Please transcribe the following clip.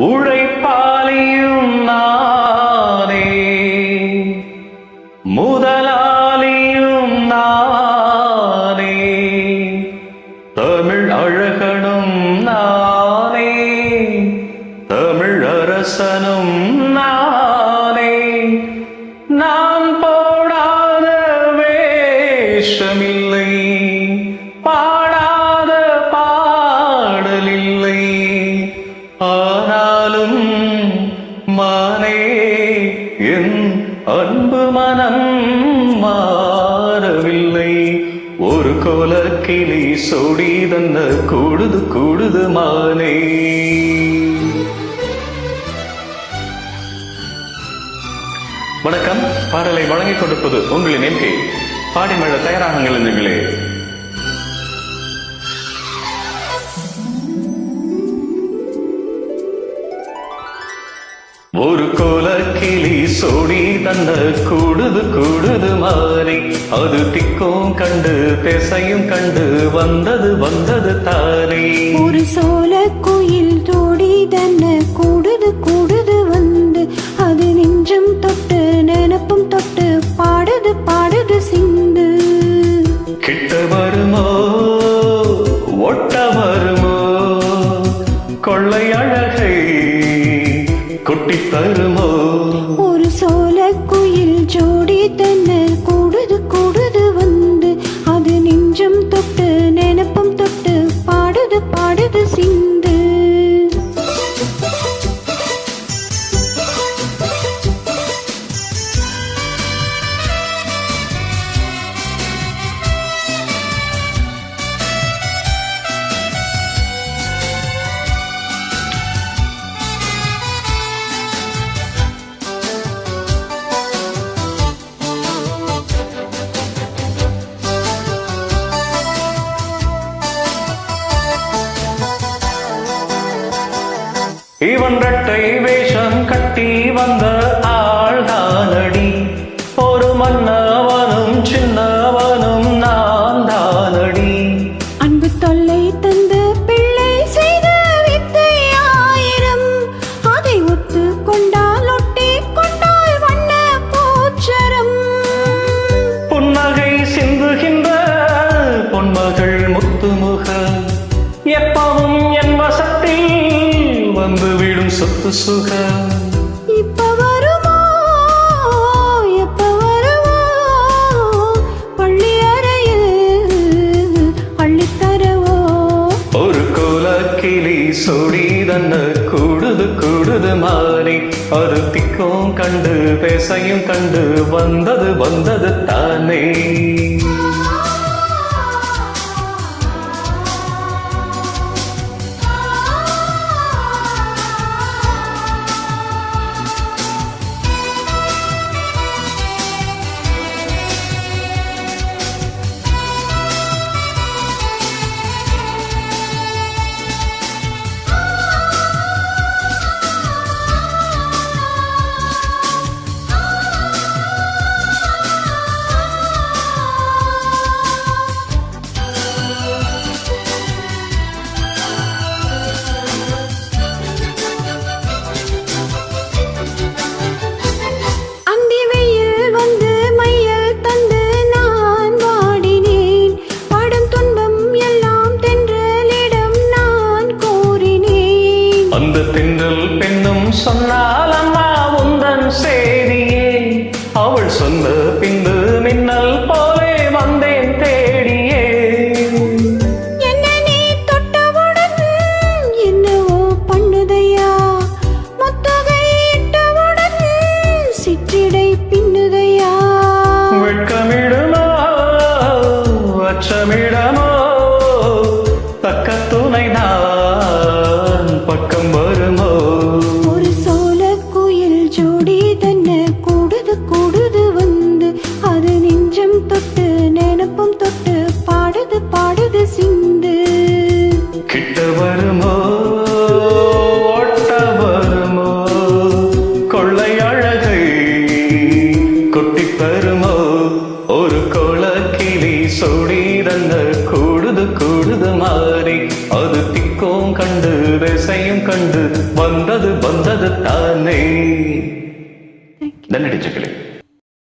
உழைப்பாளியும் நானே, முதலாளியும் நானே, தமிழ் அழகனும் நானே, தமிழ் அரசனும் நானே. நான் போடாத வேஷமில்லை, பாடாத பாடலில்லை. ஆனாலும் மானே என் அன்பு மனம் மாறவில்லை. ஒரு கோலக்கிளி சோடி தன்ன கூடுது கூடுது மானே. வணக்கம். பாடலை வழங்கிக் கொடுப்பது உங்களின் எம்பி. பாடி மழை தயாராகுங்கள் என்றீங்களே. ஒரு கோலக்கிளி சோடி தந்த கூடுது கூடுது மாறி, அது திக்கும் கண்டு திசையும் கண்டு வந்தது வந்தது தானே. ஒரு சோல கோயில் தோடி தன்ன கூடுது கூடுது வந்து, அது நெஞ்சம் தொட்டு நினப்பும் தொட்டு பாடுது பாடுது சிந்து. கிட்ட வருமோ ஒட்ட வருமோ, கொள்ளை அழகை கொட்டி தருமோ. ஒரு சோல கோயில் ஜோடி தன்ன கூடுது கூடுது வந்து, அது நெஞ்சம் தொட்டு நினப்பும் தொட்டு பாடுது பாடுது சிந்து. இவன் இரட்டை வேஷம் கட்டி வந்த ஆள்தானடி, ஒரு மன்னவனும் சின்னவனும் நான் தானடி. அன்பு தொல்லை தந்த பிள்ளை செய்த வித்தை ஆயிரம், அதை ஒத்து கொண்டால் ஒட்டி கொண்டால் வண்ண பூச்சரம். புன்னகை சிந்துகின்ற பொன்மகள் முத்துமுக, எப்பவும் என் வசத்தில் வந்து விடும் சொத்து சுக. இப்ப வருமோ எப்ப வருமோ, பள்ளி அறையில் அள்ளித்தரவோ. ஒரு கோலக்கிளி சோடி தன்ன கூடுது கூடுது மாறி, அது திக்கும் கண்டு பேசையும் கண்டு வந்தது வந்தது தானே. அந்த தென்றல் பெண்ணும் சொன்னால் அம்மா உந்தன் செய்தியே, அவள் சொன்ன பின்பு மின்னல் போலே வந்தேன் தேடியே. என்ன நீ தொட்டவுடன் என்னவோ பண்ணுதையா, முத்தகை இட்டவுடன் சிற்றிடை பின்னுதையா. வெட்கமிடுமோ அச்சமிடமோ, தக்க துணை நான் பக்கம் வருமோ. ஒரு சோல ரூபம் கண்டு ரசையும் கண்டு வந்தது வந்தது தானே. நன்றி சிக்கலே.